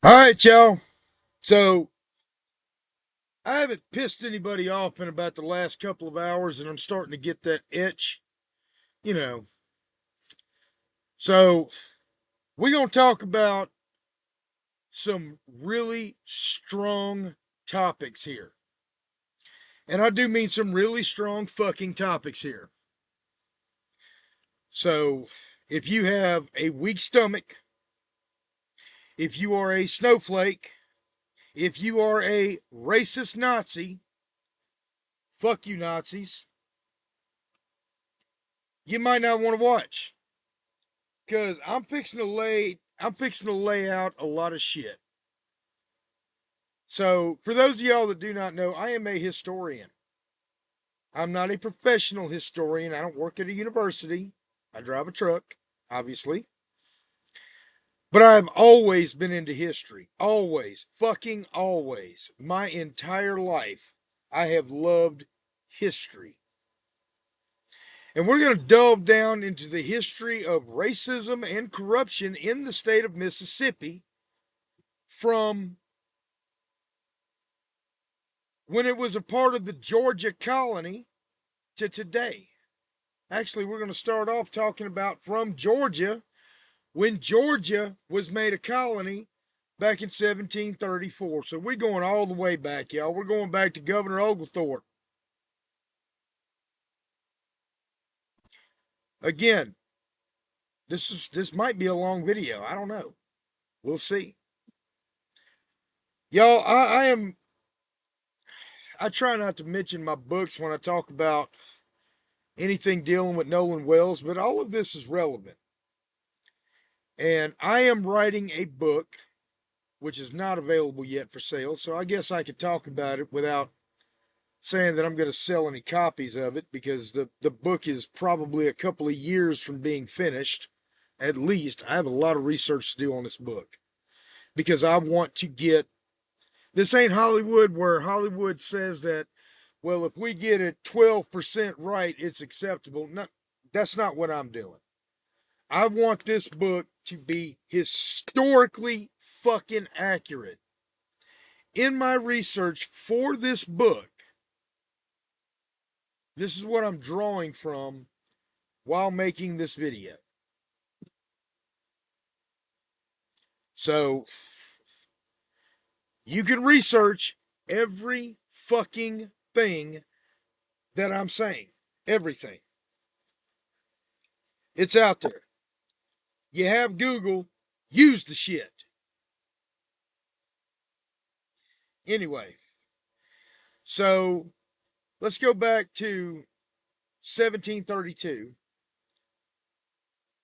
All right, y'all. So I haven't pissed anybody off in about the last couple of hours, and I'm starting to get that itch, you know. So we're going to talk about some really strong topics here. And I do mean some really strong fucking topics here. So if you have a weak stomach, if you are a snowflake, if you are a racist Nazi, fuck you Nazis, you might not want to watch. Because I'm fixing to lay out a lot of shit. So for those of y'all that do not know, I am a historian. I'm not a professional historian. I don't work at a university. I drive a truck, obviously. But I've always been into history. Always. Fucking always. My entire life, I have loved history. And we're going to delve down into the history of racism and corruption in the state of Mississippi from when it was a part of the Georgia colony to today. Actually, we're going to start off talking about from Georgia when Georgia was made a colony back in 1734. So we're going all the way back, y'all. We're going back to Governor Oglethorpe. Again, this might be a long video. I don't know. We'll see. Y'all, I try not to mention my books when I talk about anything dealing with Nolan Wells, but all of this is relevant. And I am writing a book which is not available yet for sale. So I guess I could talk about it without saying that I'm going to sell any copies of it because the book is probably a couple of years from being finished. At least I have a lot of research to do on this book because I want to get this ain't Hollywood where Hollywood says that, well, if we get it 12% right, it's acceptable. No, that's not what I'm doing. I want this book to be historically fucking accurate. In my research for this book, this is what I'm drawing from while making this video. So you can research every fucking thing that I'm saying. Everything. It's out there. You have Google, use the shit. Anyway, so let's go back to 1732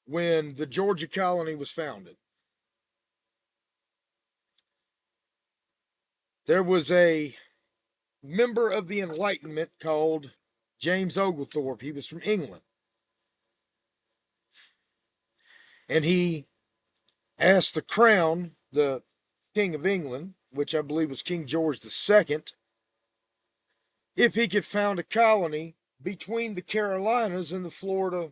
when the Georgia colony was founded. There was a member of the Enlightenment called James Oglethorpe. He was from England. And he asked the crown, the King of England, which I believe was King George II, if he could found a colony between the Carolinas and the Florida,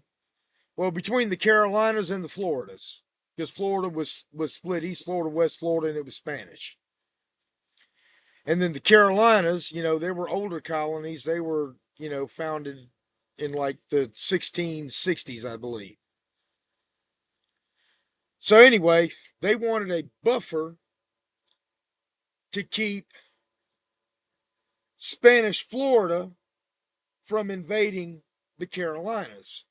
well, between the Carolinas and the Floridas, because Florida was split East Florida, West Florida, and it was Spanish. And then the Carolinas, they were older colonies. They were, founded in like the 1660s, I believe. So anyway, they wanted a buffer to keep Spanish Florida from invading the Carolinas.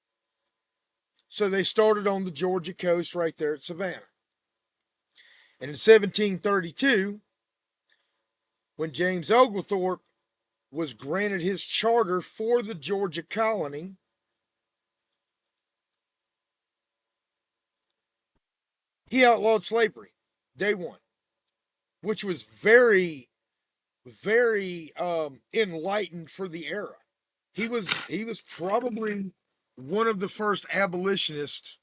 So they started on the Georgia coast right there at Savannah. And in 1732, when James Oglethorpe was granted his charter for the Georgia colony, he outlawed slavery day one, which was very, very enlightened for the era. He was probably one of the first abolitionists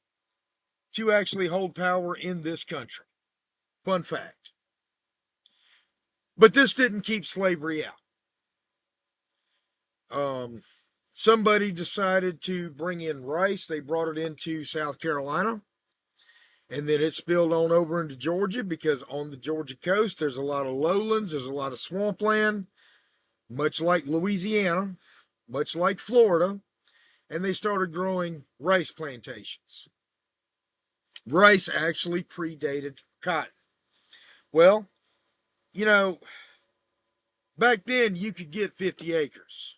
to actually hold power in this country. Fun fact. But this didn't keep slavery out. Um, Somebody decided to bring in rice. They brought it into South Carolina. And then it spilled on over into Georgia because on the Georgia coast, there's a lot of lowlands, there's a lot of swampland, much like Louisiana, much like Florida, and they started growing rice plantations. Rice actually predated cotton. Well, you know, back then you could get 50 acres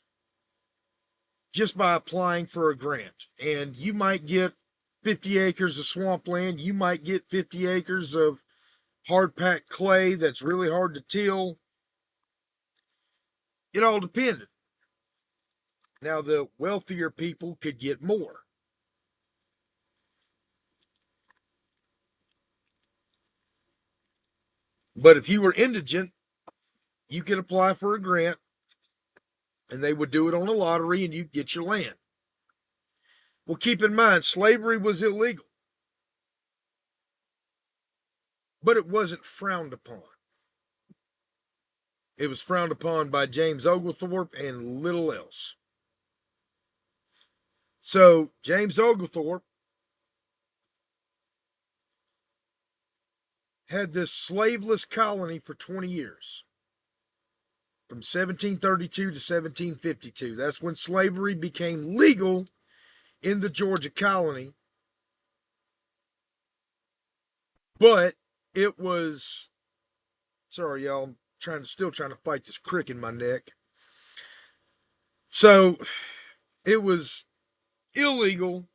just by applying for a grant, and you might get 50 acres of swampland, you might get 50 acres of hard packed clay that's really hard to till. It all depended. Now, the wealthier people could get more. But if you were indigent, you could apply for a grant and they would do it on a lottery and you'd get your land. Well, keep in mind, slavery was illegal, but it wasn't frowned upon. It was frowned upon by James Oglethorpe and little else. So, James Oglethorpe had this slaveless colony for 20 years, from 1732 to 1752. That's when slavery became legal in the Georgia colony. But it was, sorry, y'all, I'm still trying to fight this crick in my neck. So it was illegal,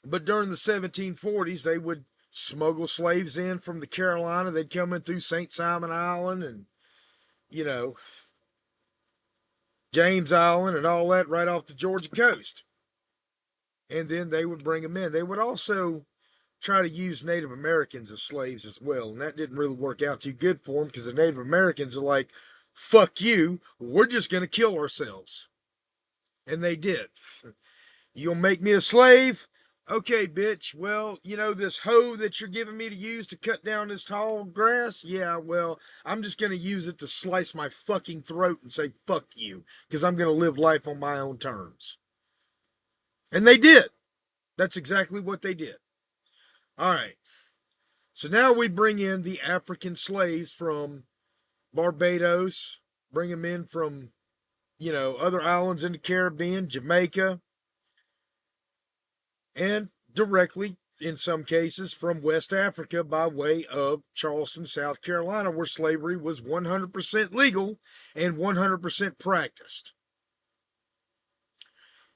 but during the 1740s, they would smuggle slaves in from the Carolina. They'd come in through St. Simon Island and, you know, James Island and all that right off the Georgia coast. And then they would bring them in. They would also try to use Native Americans as slaves as well. And that didn't really work out too good for them because the Native Americans are like, fuck you, we're just going to kill ourselves. And they did. You'll make me a slave? Okay, bitch. Well, you know, this hoe that you're giving me to use to cut down this tall grass? Yeah, well, I'm just going to use it to slice my fucking throat and say, fuck you, because I'm going to live life on my own terms. And they did. That's exactly what they did. All right. So now we bring in the African slaves from Barbados, bring them in from, you know, other islands in the Caribbean, Jamaica, and directly, in some cases, from West Africa by way of Charleston, South Carolina, where slavery was 100% legal and 100% practiced.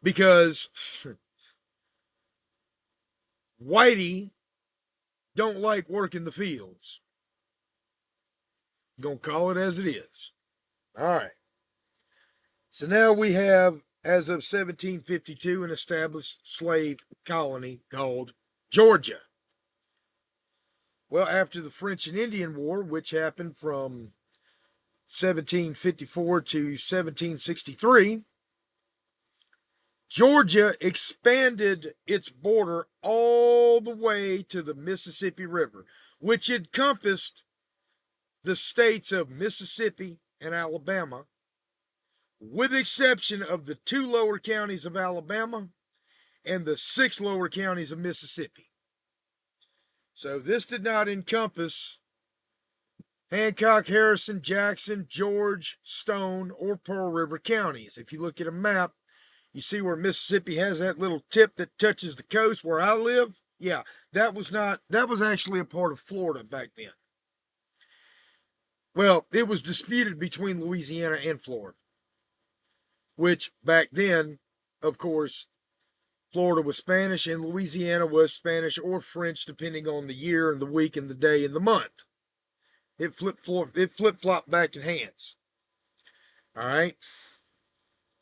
Because whitey don't like working the fields. Gonna call it as it is. All right. So now we have, as of 1752, an established slave colony called Georgia. Well, after the French and Indian War, which happened from 1754 to 1763, Georgia expanded its border all the way to the Mississippi River, which encompassed the states of Mississippi and Alabama, with the exception of the 2 lower counties of Alabama and the 6 lower counties of Mississippi. So this did not encompass Hancock, Harrison, Jackson, George, Stone, or Pearl River counties. If you look at a map, you see where Mississippi has that little tip that touches the coast where I live? Yeah, that was actually a part of Florida back then. Well, it was disputed between Louisiana and Florida, which back then, of course, Florida was Spanish and Louisiana was Spanish or French, depending on the year and the week and the day and the month. It flip-flopped back in hands. All right.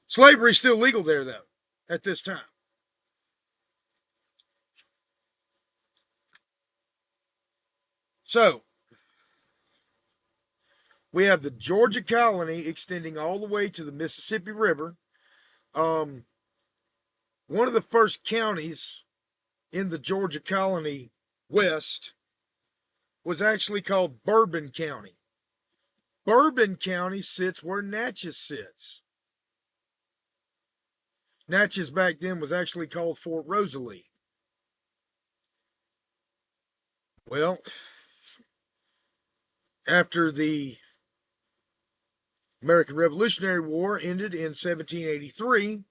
Slavery is still legal there, though, at this time. So, we have the Georgia colony extending all the way to the Mississippi River. One of the first counties in the Georgia colony west was actually called Bourbon County. Bourbon County sits where Natchez sits. Natchez back then was actually called Fort Rosalie. Well, after the American Revolutionary War ended in 1783,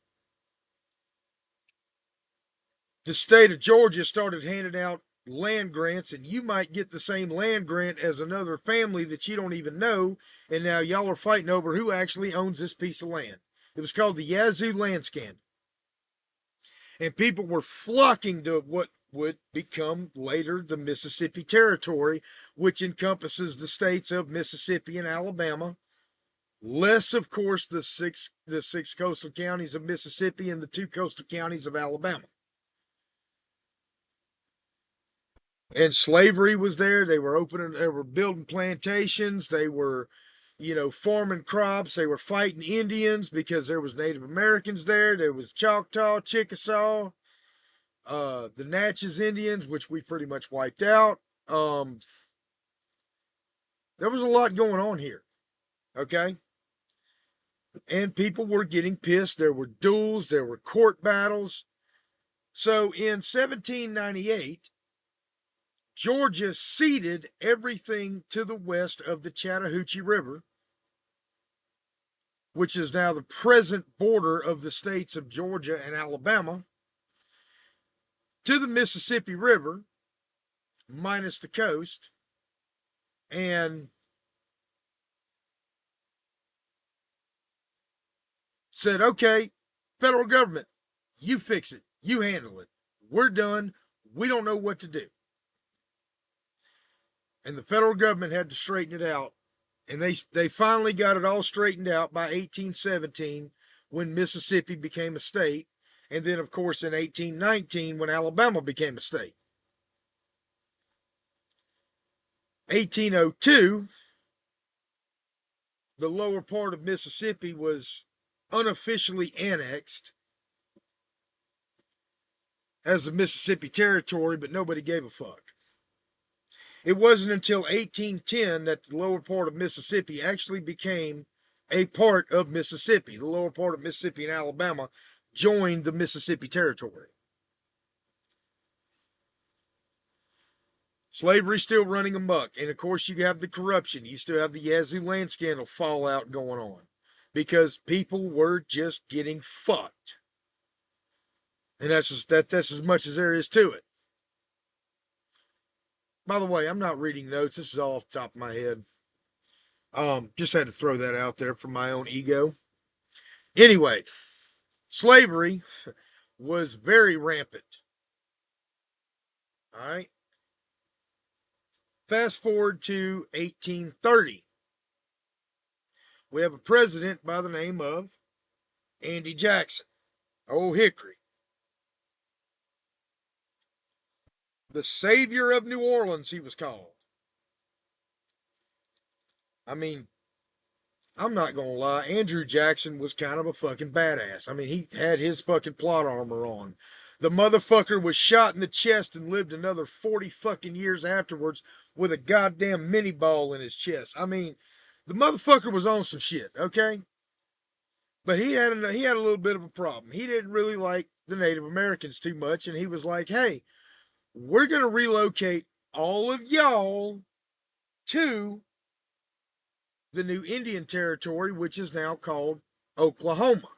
the state of Georgia started handing out land grants, and you might get the same land grant as another family that you don't even know, and now y'all are fighting over who actually owns this piece of land. It was called the Yazoo Land Scandal. And people were flocking to what would become later the Mississippi Territory, which encompasses the states of Mississippi and Alabama. Less, of course, the six coastal counties of Mississippi and the two coastal counties of Alabama. And slavery was there. They were building plantations. They were, farming crops. They were fighting Indians because there was Native Americans there. There was Choctaw, Chickasaw, the Natchez Indians, which we pretty much wiped out. Um, there was a lot going on here. Okay. And people were getting pissed. There were duels. There were court battles. So in 1798, Georgia ceded everything to the west of the Chattahoochee River, which is now the present border of the states of Georgia and Alabama, to the Mississippi River, minus the coast, and said, okay, federal government, you fix it, you handle it. We're done. We don't know what to do. And the federal government had to straighten it out. And they finally got it all straightened out by 1817 when Mississippi became a state. And then, of course, in 1819 when Alabama became a state. 1802, the lower part of Mississippi was unofficially annexed as the Mississippi Territory, but nobody gave a fuck. It wasn't until 1810 that the lower part of Mississippi actually became a part of Mississippi. The lower part of Mississippi and Alabama joined the Mississippi Territory. Slavery still running amok. And of course, you have the corruption. You still have the Yazoo land scandal fallout going on because people were just getting fucked. And that's as much as there is to it. By the way, I'm not reading notes. This is all off the top of my head. Just had to throw that out there for my own ego. Anyway, slavery was very rampant. All right. Fast forward to 1830. We have a president by the name of Andy Jackson. Old Hickory. The savior of New Orleans, he was called. I mean, I'm not going to lie. Andrew Jackson was kind of a fucking badass. I mean, he had his fucking plot armor on. The motherfucker was shot in the chest and lived another 40 fucking years afterwards with a goddamn mini ball in his chest. I mean, the motherfucker was on some shit, okay? But he had a little bit of a problem. He didn't really like the Native Americans too much, and he was like, hey, we're going to relocate all of y'all to the new Indian Territory, which is now called Oklahoma.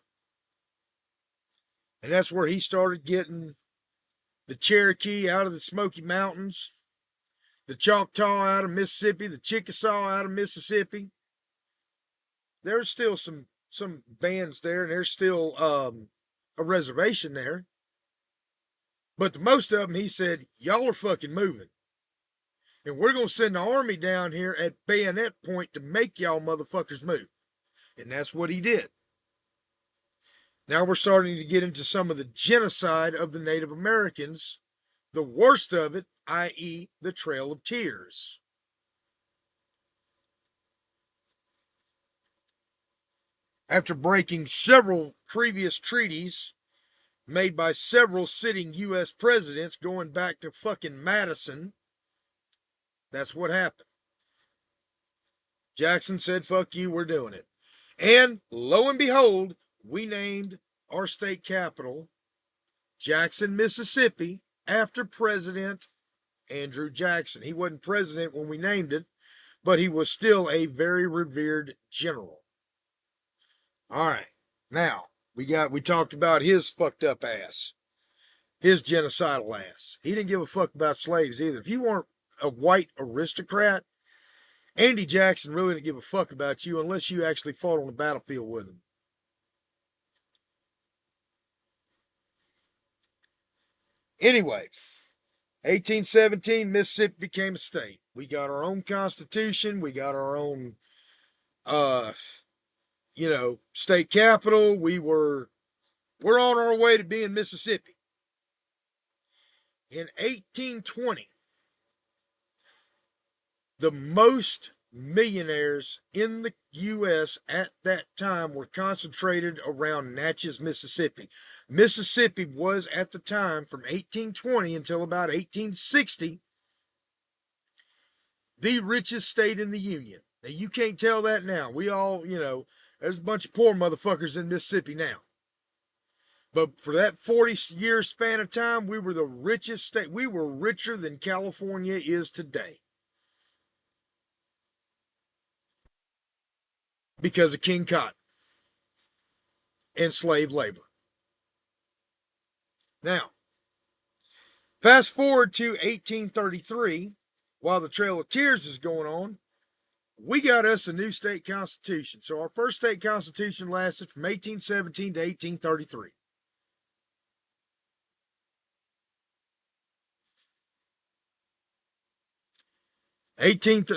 And that's where he started getting the Cherokee out of the Smoky Mountains, the Choctaw out of Mississippi, the Chickasaw out of Mississippi. There's still some bands there, and there's still a reservation there. But the most of them, he said, y'all are fucking moving. And we're going to send the army down here at bayonet point to make y'all motherfuckers move. And that's what he did. Now we're starting to get into some of the genocide of the Native Americans, the worst of it, i.e., the Trail of Tears. After breaking several previous treaties made by several sitting U.S. presidents going back to fucking Madison, that's what happened. Jackson said, fuck you, we're doing it. And lo and behold, we named our state capital Jackson, Mississippi, after President Andrew Jackson. He wasn't president when we named it, but he was still a very revered general. All right. Now, we talked about his fucked up ass, his genocidal ass. He didn't give a fuck about slaves either. If you weren't a white aristocrat, Andy Jackson really didn't give a fuck about you unless you actually fought on the battlefield with him. Anyway, 1817, Mississippi became a state. We got our own constitution. We got our own, uh, state capital. We're on our way to being Mississippi. In 1820, the most millionaires in the U.S. at that time were concentrated around Natchez, Mississippi. Mississippi was at the time, from 1820 until about 1860, the richest state in the Union. Now, you can't tell that now. We all, there's a bunch of poor motherfuckers in Mississippi now. But for that 40-year span of time, we were the richest state. We were richer than California is today. Because of King Cotton and slave labor. Now, fast forward to 1833, while the Trail of Tears is going on, we got us a new state constitution. So our first state constitution lasted from 1817 to 1833.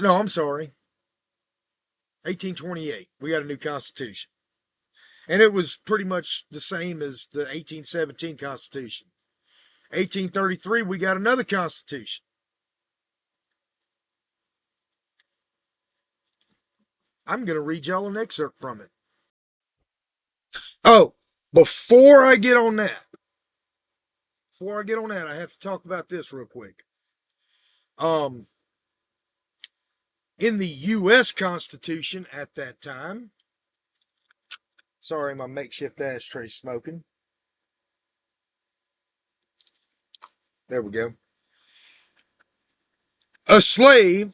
No, I'm sorry. 1828. We got a new constitution. And it was pretty much the same as the 1817 constitution. 1833, we got another constitution. I'm going to read y'all an excerpt from it. Oh, before I get on that, I have to talk about this real quick. In the U.S. Constitution at that time, sorry, my makeshift ashtray's smoking. There we go. A slave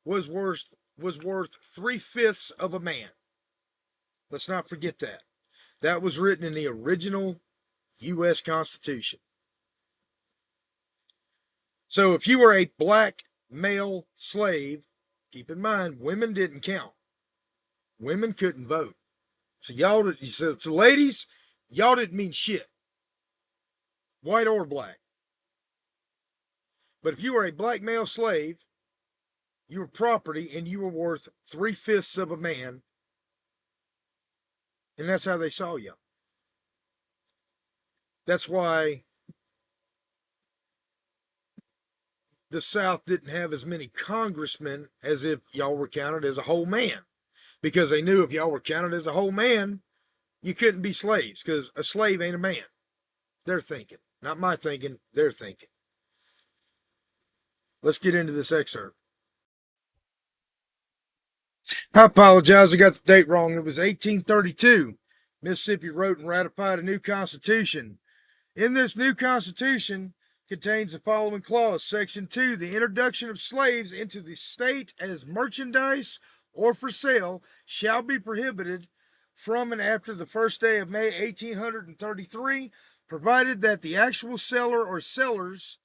was worth 3/5 of a man. Let's not forget that. That was written in the original U.S. Constitution. So if you were a black male slave, keep in mind, women didn't count. Women couldn't vote. So ladies, y'all didn't mean shit. White or black. But if you were a black male slave, you were property and you were worth 3/5 of a man. And that's how they saw you. That's why the South didn't have as many congressmen as if y'all were counted as a whole man. Because they knew if y'all were counted as a whole man, you couldn't be slaves, because a slave ain't a man. They're thinking. Not my thinking, they're thinking. Let's get into this excerpt. I apologize, I got the date wrong. It was 1832. Mississippi wrote and ratified a new constitution. In this new constitution contains the following clause. Section 2, the introduction of slaves into the state as merchandise or for sale shall be prohibited from and after the first day of May 1833, provided that the actual seller or settlers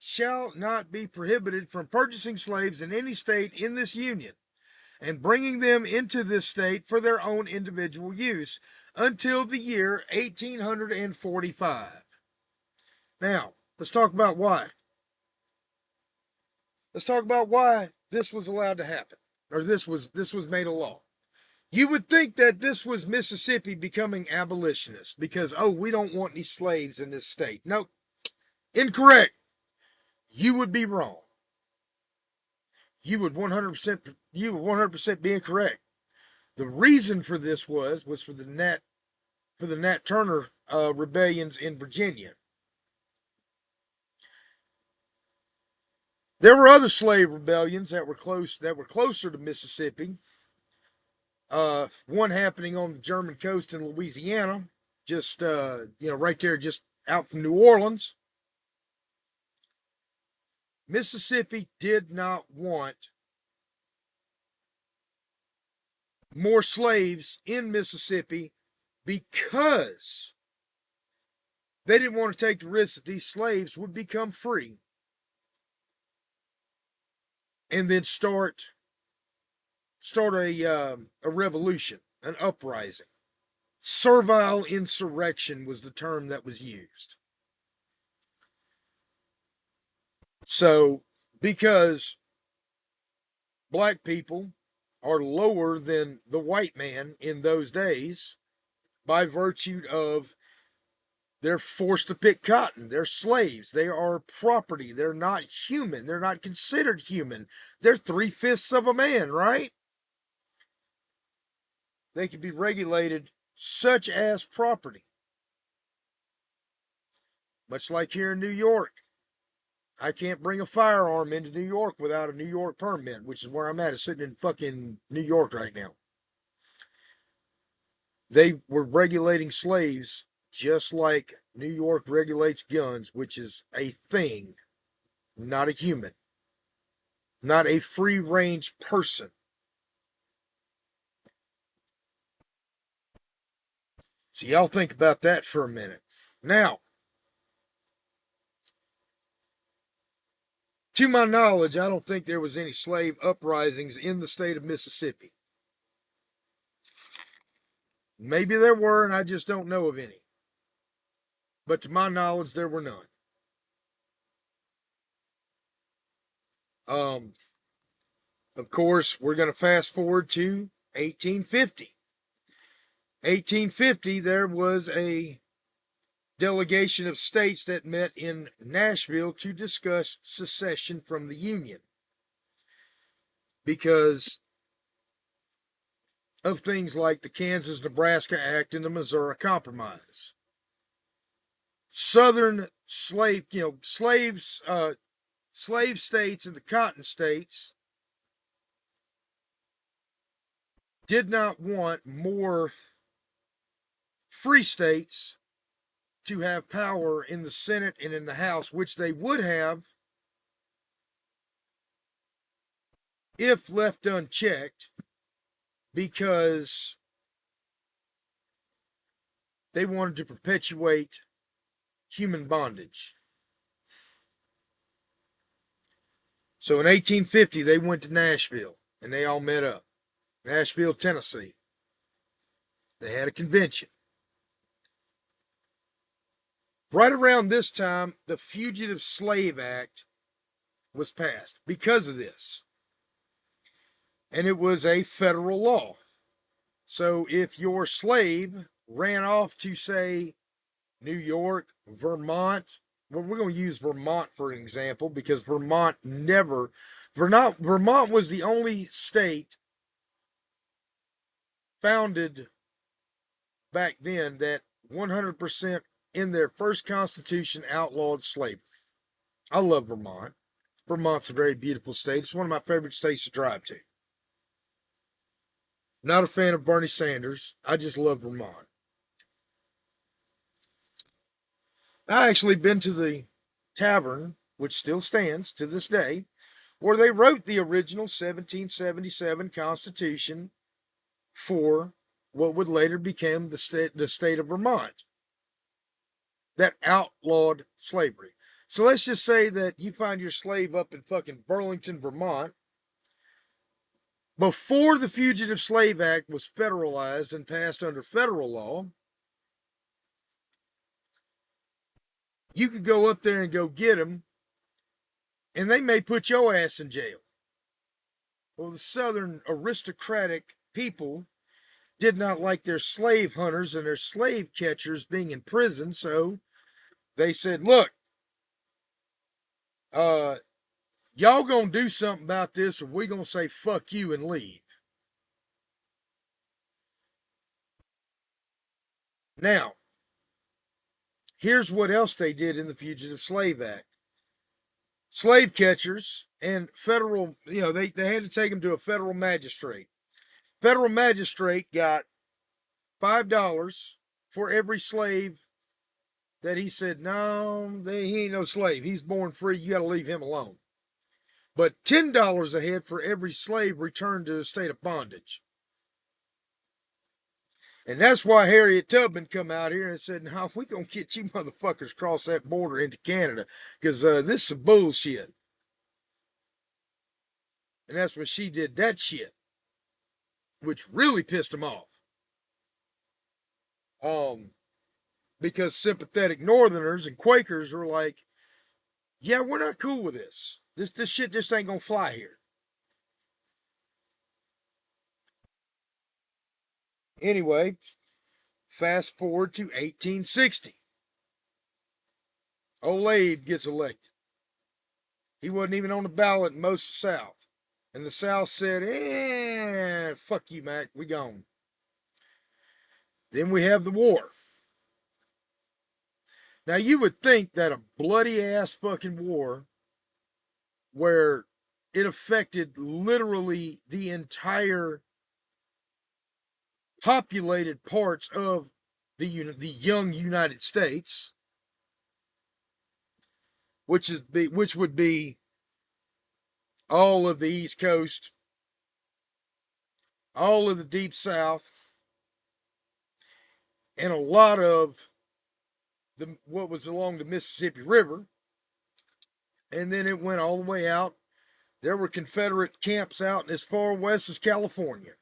shall not be prohibited from purchasing slaves in any state in this union and bringing them into this state for their own individual use until the year 1845. Now, let's talk about why. Let's talk about why this was allowed to happen, or this was made a law. You would think that this was Mississippi becoming abolitionist because, we don't want any slaves in this state. Nope. Incorrect. You would be wrong. You would 100% be incorrect. The reason for this was for the Nat Turner rebellions in Virginia. There were other slave rebellions that were closer to Mississippi. One happening on the German coast in Louisiana, just right there, just out from New Orleans. Mississippi did not want more slaves in Mississippi because they didn't want to take the risk that these slaves would become free and then start a revolution, an uprising. Servile insurrection was the term that was used. So, because black people are lower than the white man in those days by virtue of they're forced to pick cotton. They're slaves. They are property. They're not human. They're not considered human. They're 3/5 of a man, right? They can be regulated such as property. Much like here in New York. I can't bring a firearm into New York without a New York permit, which is where I'm at. It's sitting in fucking New York right now. They were regulating slaves just like New York regulates guns, which is a thing, not a human, not a free range person. So, y'all think about that for a minute. Now, to my knowledge, I don't think there was any slave uprisings in the state of Mississippi. Maybe there were, and I just don't know of any. But to my knowledge, there were none. Um, of course, we're going to fast forward to 1850. 1850, there was a delegation of states that met in Nashville to discuss secession from the Union because of things like the Kansas-Nebraska Act and the Missouri Compromise. Southern slave states and the cotton states did not want more free states to have power in the Senate and in the House, which they would have if left unchecked, because they wanted to perpetuate human bondage. So in 1850, they went to Nashville and they all met up. Nashville, Tennessee. They had a convention. Right around this time, the Fugitive Slave Act was passed because of this. And it was a federal law. So if your slave ran off to, say, New York, Vermont, well, we're going to use Vermont for an example because Vermont was the only state founded back then that 100% in their first constitution outlawed slavery. I love Vermont. Vermont's a very beautiful state. It's one of my favorite states to drive to. Not a fan of Bernie Sanders. I just love Vermont. I actually been to the tavern, which still stands to this day, where they wrote the original 1777 Constitution for what would later become the state of Vermont that outlawed slavery. So let's just say that you find your slave up in fucking Burlington, Vermont. Before the Fugitive Slave Act was federalized and passed under federal law, you could go up there and go get him, and they may put your ass in jail. Well, the Southern aristocratic people did not like their slave hunters and their slave catchers being in prison, so they said, look, y'all gonna do something about this or we gonna say fuck you and leave. Now, here's what else they did in the Fugitive Slave Act. Slave catchers and federal, they had to take them to a federal magistrate. Federal magistrate got $5 for every slave that he said, no, he ain't no slave. He's born free. You got to leave him alone. But $10 a head for every slave returned to a state of bondage. And that's why Harriet Tubman come out here and said, no, we going to get you motherfuckers across that border into Canada because this is some bullshit. And that's when she did that shit, which really pissed him off. Um, because sympathetic Northerners and Quakers were like, yeah, we're not cool with this. This shit just ain't gonna fly here. Anyway, fast forward to 1860. Old Abe gets elected. He wasn't even on the ballot in most of the South. And the South said, fuck you, Mac, we gone. Then we have the war. Now, you would think that a bloody ass fucking war where it affected literally the entire populated parts of the young United States, which would be all of the East Coast, all of the Deep South, and a lot of what was along the Mississippi River, and then it went all the way out. There were Confederate camps out as far west as California.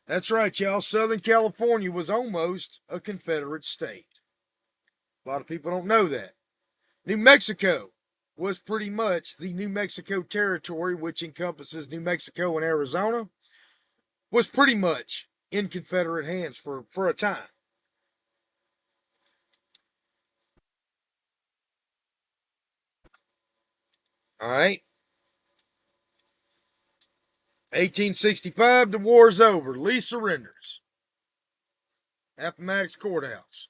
That's right, y'all. Southern California was almost a Confederate state. A lot of people don't know that. New Mexico was pretty much the New Mexico Territory, which encompasses New Mexico and Arizona, was pretty much in Confederate hands for a time. All right. 1865, the war's over. Lee surrenders. Appomattox Courthouse.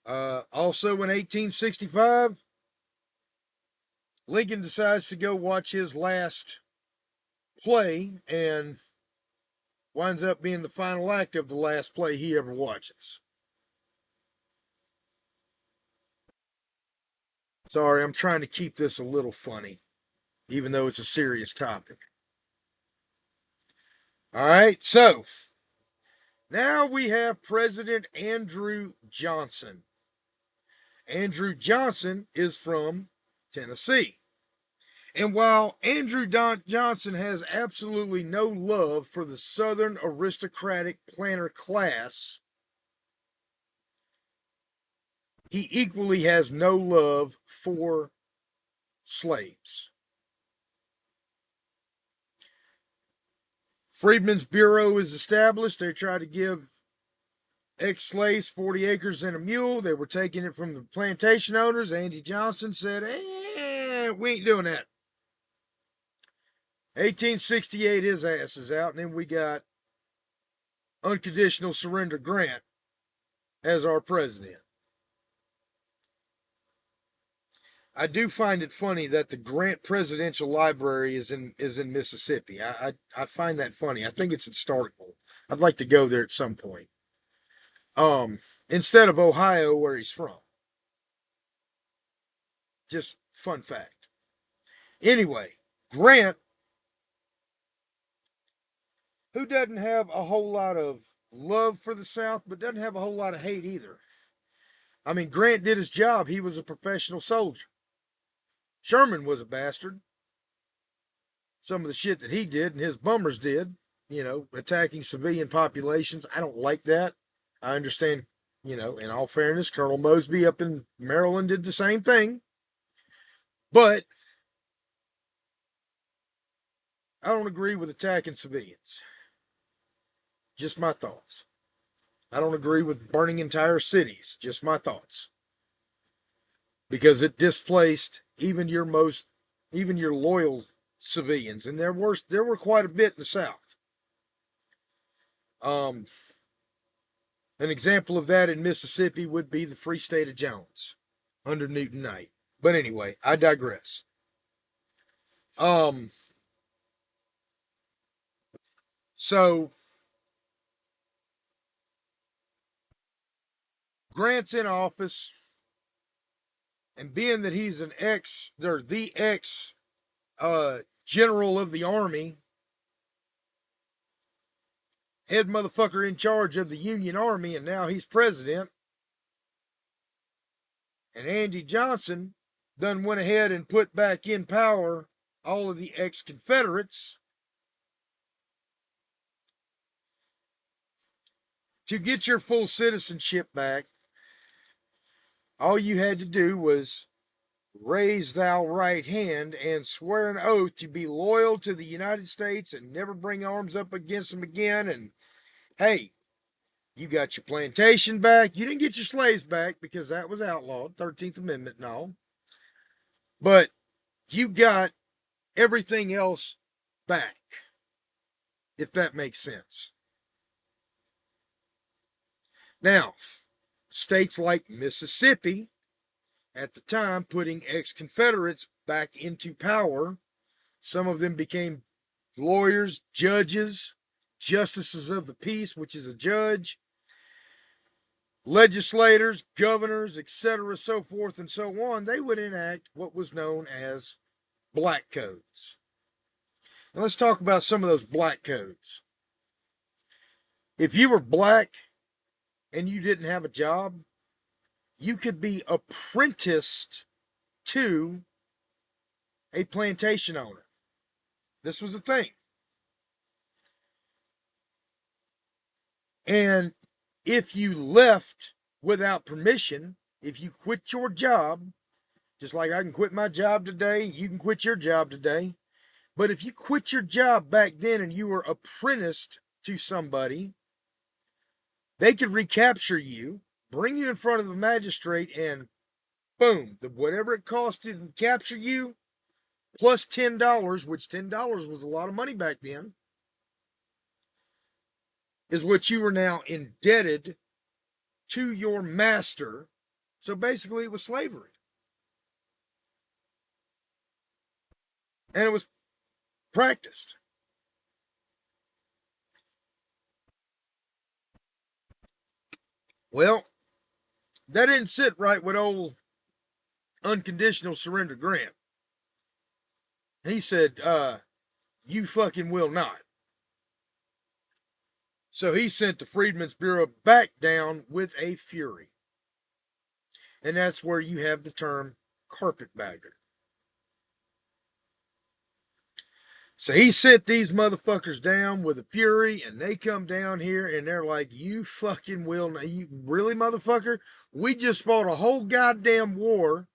Also in 1865, Lincoln decides to go watch his last play and winds up being the final act of the last play he ever watches. Sorry, I'm trying to keep this a little funny, even though it's a serious topic. All right, so now we have President Andrew Johnson. Andrew Johnson is from Tennessee. And while Andrew Johnson has absolutely no love for the Southern aristocratic planter class, he equally has no love for slaves. Freedmen's Bureau is established. They try to give ex-slaves 40 acres and a mule. They were taking it from the plantation owners. Andy Johnson said, we ain't doing that. 1868, his ass is out. And then we got Unconditional Surrender Grant as our president. I do find it funny that the Grant Presidential Library is in Mississippi. I find that funny. I think it's historical. I'd like to go there at some point. Instead of Ohio, where he's from. Just fun fact. Anyway, Grant, who doesn't have a whole lot of love for the South, but doesn't have a whole lot of hate either. I mean, Grant did his job. He was a professional soldier. Sherman was a bastard. Some of the shit that he did and his bummers did, attacking civilian populations. I don't like that. I understand, in all fairness, Colonel Mosby up in Maryland did the same thing. But I don't agree with attacking civilians. Just my thoughts. I don't agree with burning entire cities. Just my thoughts. Because it displaced even your loyal civilians, and there were quite a bit in the South. Um, an example of that in Mississippi would be the Free State of Jones under Newton Knight. But anyway, I digress. Um, so Grant's in office, and being that he's the ex general of the army, head motherfucker in charge of the Union Army, and now he's president. And Andy Johnson done went ahead and put back in power all of the ex-Confederates. To get your full citizenship back, all you had to do was raise thou right hand and swear an oath to be loyal to the United States and never bring arms up against them again. And hey, you got your plantation back. You didn't get your slaves back because that was outlawed, 13th Amendment and all. But you got everything else back, if that makes sense. Now, states like Mississippi, at the time, putting ex-Confederates back into power, some of them became lawyers, judges, justices of the peace, which is a judge, legislators, governors, etc., so forth and so on. They would enact what was known as black codes. Now let's talk about some of those black codes. If you were black and you didn't have a job, you could be apprenticed to a plantation owner. This was a thing. And if you left without permission, if you quit your job, just like I can quit my job today, you can quit your job today. But if you quit your job back then and you were apprenticed to somebody, they could recapture you, bring you in front of a magistrate, and boom, whatever it cost to capture you, plus $10, which $10 was a lot of money back then, is what you were now indebted to your master. So basically, it was slavery. And it was practiced. Well, that didn't sit right with old unconditional surrender Grant. He said, you fucking will not. So he sent the Freedmen's Bureau back down with a fury. And that's where you have the term carpetbagger. So he sent these motherfuckers down with a fury, and they come down here and they're like, you fucking will not. You really, motherfucker? We just fought a whole goddamn war.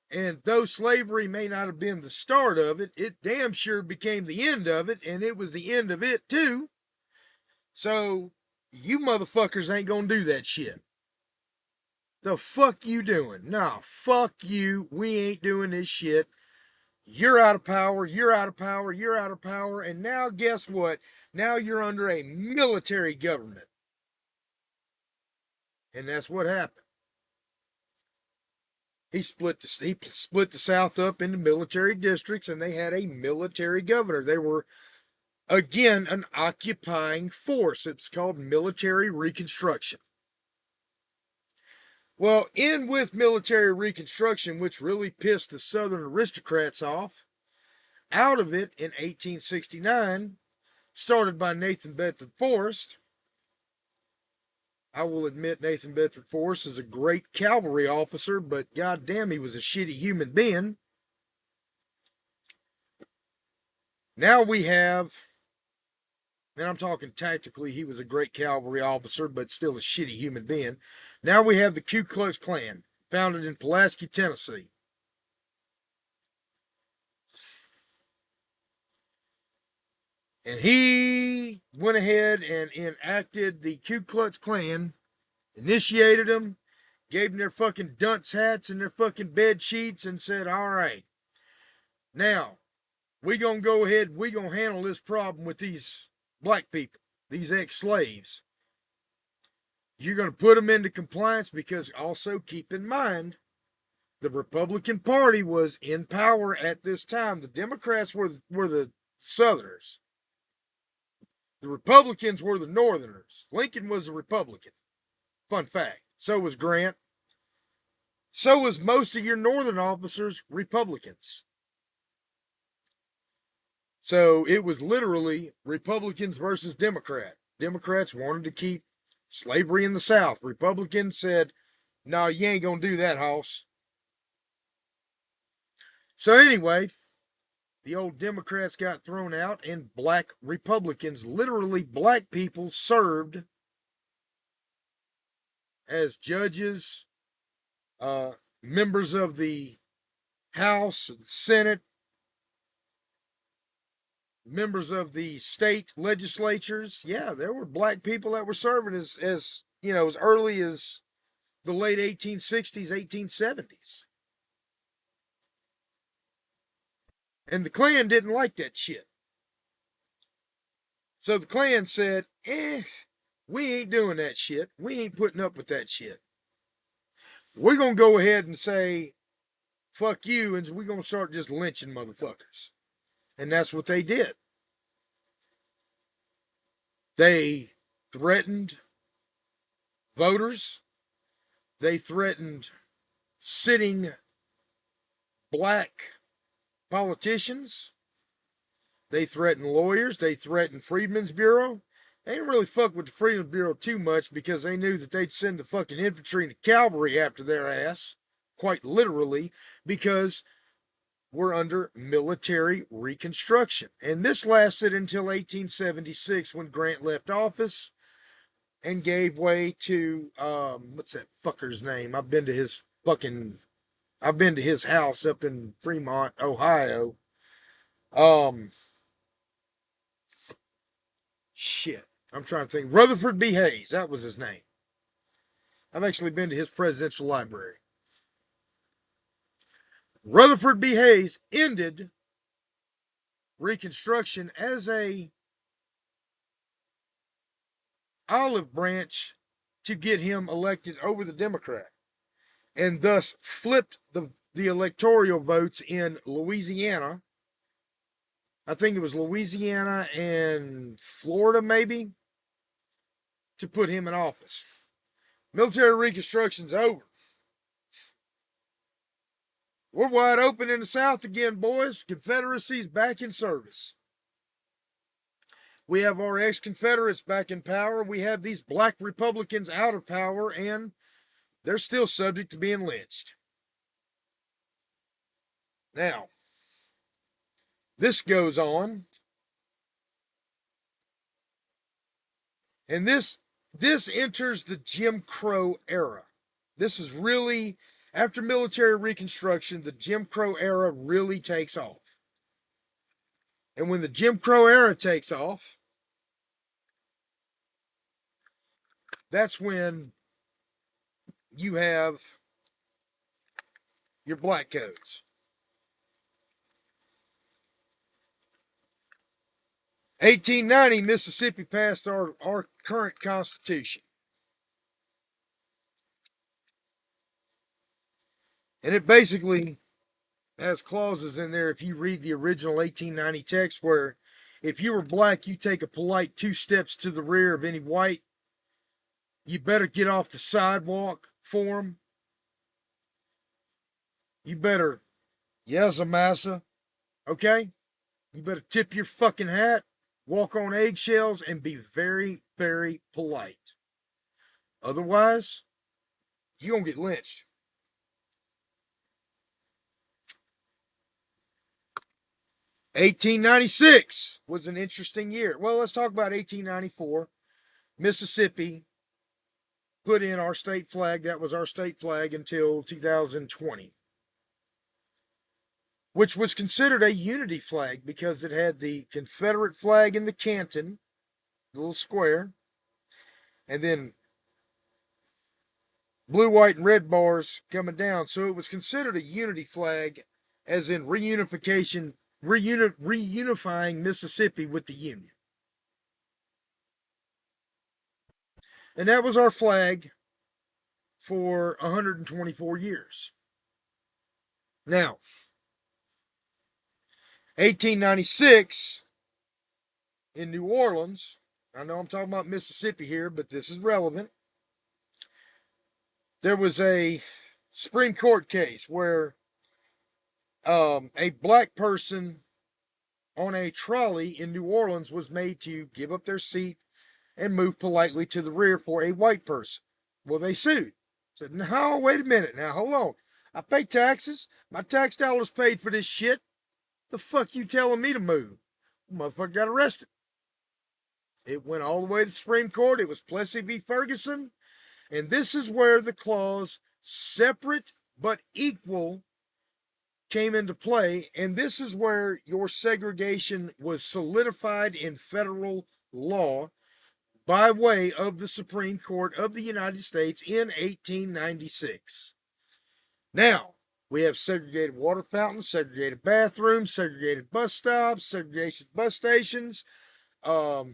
And though slavery may not have been the start of it, it damn sure became the end of it, and it was the end of it too. So you motherfuckers ain't gonna do that shit. The fuck you doing? Nah, fuck you. We ain't doing this shit. You're out of power. You're out of power. You're out of power. And now guess what? Now you're under a military government. And that's what happened. He split the South up into military districts, and they had a military governor. They were, again, an occupying force. It's called military reconstruction. Well, in with military reconstruction, which really pissed the Southern aristocrats off, out of it in 1869, started by Nathan Bedford Forrest. I will admit Nathan Bedford Forrest is a great cavalry officer, but goddamn, he was a shitty human being. Now we have, and I'm talking tactically, he was a great cavalry officer, but still a shitty human being. Now we have the Ku Klux Klan, founded in Pulaski, Tennessee. And he went ahead and enacted the Ku Klux Klan, initiated them, gave them their fucking dunce hats and their fucking bed sheets, and said, all right, now, we gonna go ahead, we gonna handle this problem with these black people, these ex-slaves. You're gonna put them into compliance, because also keep in mind, the Republican Party was in power at this time. The Democrats were the Southerners. The Republicans were the Northerners. Lincoln was a Republican. Fun fact. So was Grant. So was most of your northern officers Republicans. So it was literally Republicans versus Democrat. Democrats wanted to keep slavery in the South. Republicans said, "No, you ain't gonna do that, hoss." So anyway, the old Democrats got thrown out, and black Republicans, literally black people, served as judges, members of the House, Senate, members of the state legislatures. Yeah, there were black people that were serving as you know, as early as the late 1860s, 1870s. And the Klan didn't like that shit. So the Klan said, we ain't doing that shit. We ain't putting up with that shit. We're going to go ahead and say, fuck you, and we're going to start just lynching motherfuckers. And that's what they did. They threatened voters. They threatened sitting black politicians. They threatened lawyers. They threatened Freedmen's Bureau. They didn't really fuck with the Freedmen's Bureau too much because they knew that they'd send the fucking infantry and the cavalry after their ass, quite literally, because we're under military reconstruction. And this lasted until 1876 when Grant left office and gave way to, what's that fucker's name? I've been to his house up in Fremont, Ohio. Um, Shit. I'm trying to think. Rutherford B. Hayes. That was his name. I've actually been to his presidential library. Rutherford B. Hayes ended Reconstruction as a olive branch to get him elected over the Democrat, and thus flipped the electoral votes in Louisiana. I think it was Louisiana and Florida, maybe, to put him in office. Military Reconstruction's over. We're wide open in the South again, boys. Confederacy's back in service. We have our ex-Confederates back in power. We have these black Republicans out of power, and they're still subject to being lynched. Now, this goes on, and this enters the Jim Crow era. This is really, after military reconstruction, the Jim Crow era really takes off. And when the Jim Crow era takes off, that's when you have your black codes. 1890, Mississippi passed our current Constitution. And it basically has clauses in there, if you read the original 1890 text, where if you were black, you take a polite 2 steps to the rear of any white. You better get off the sidewalk for them. You better, yes, a massa, okay? You better tip your fucking hat, walk on eggshells, and be very, very polite. Otherwise, you're going to get lynched. 1896 was an interesting year. Well, let's talk about 1894. Mississippi put in our state flag. That was our state flag until 2020, which was considered a unity flag because it had the Confederate flag in the canton, the little square, and then blue, white, and red bars coming down. So it was considered a unity flag, as in reunifying Mississippi with the Union. And that was our flag for 124 years. Now, 1896 in New Orleans, I know I'm talking about Mississippi here, but this is relevant. there was a Supreme Court case where a black person on a trolley in New Orleans was made to give up their seat and move politely to the rear for a white person. Well, they sued. Said, no, wait a minute now, hold on. I pay taxes. My tax dollars paid for this shit. The fuck you telling me to move? Motherfucker got arrested. It went all the way to the Supreme Court. It was Plessy v. Ferguson. And this is where the clause separate but equal came into play. And this is where your segregation was solidified in federal law by way of the Supreme Court of the United States in 1896. Now, we have segregated water fountains, segregated bathrooms, segregated bus stops, segregated bus stations, um,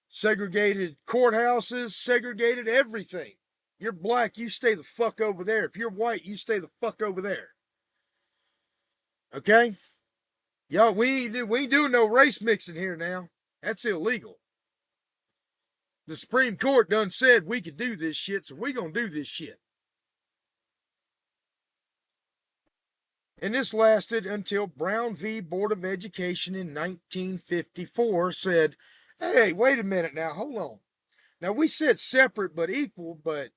segregated courthouses, segregated everything. You're black, you stay the fuck over there. If you're white, you stay the fuck over there. Okay? Y'all, we ain't doing no race mixing here now. That's illegal. The Supreme Court done said we could do this shit, so we gonna do this shit. And this lasted until Brown v. Board of Education in 1954 said, hey, wait a minute now, hold on. Now we said separate but equal, but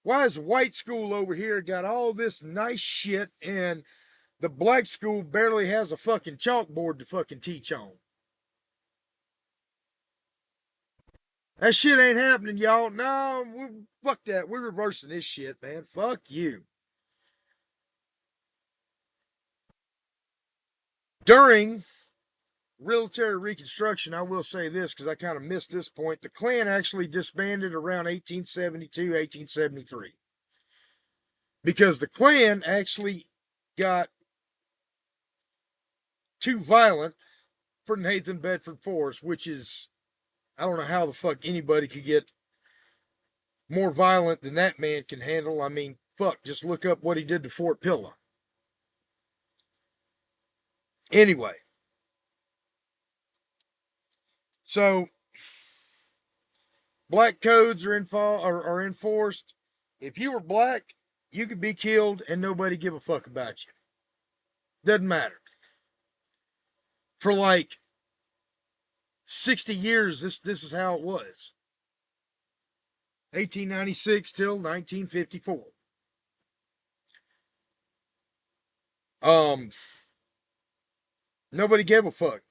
why is white school over here got all this nice shit and the black school barely has a fucking chalkboard to fucking teach on? That shit ain't happening, y'all. No, fuck that. We're reversing this shit, man. Fuck you. During military Reconstruction, I will say this because I kind of missed this point. The Klan actually disbanded around 1872, 1873. Because the Klan actually got too violent for Nathan Bedford Forrest, which is, I don't know how the fuck anybody could get more violent than that man can handle. I mean, fuck, just look up what he did to Fort Pillow. Anyway, so black codes are enforced. If you were black, you could be killed and nobody give a fuck about you. Doesn't matter. For like 60 years, this is how it was. 1896 till 1954. Um, Nobody gave a fuck.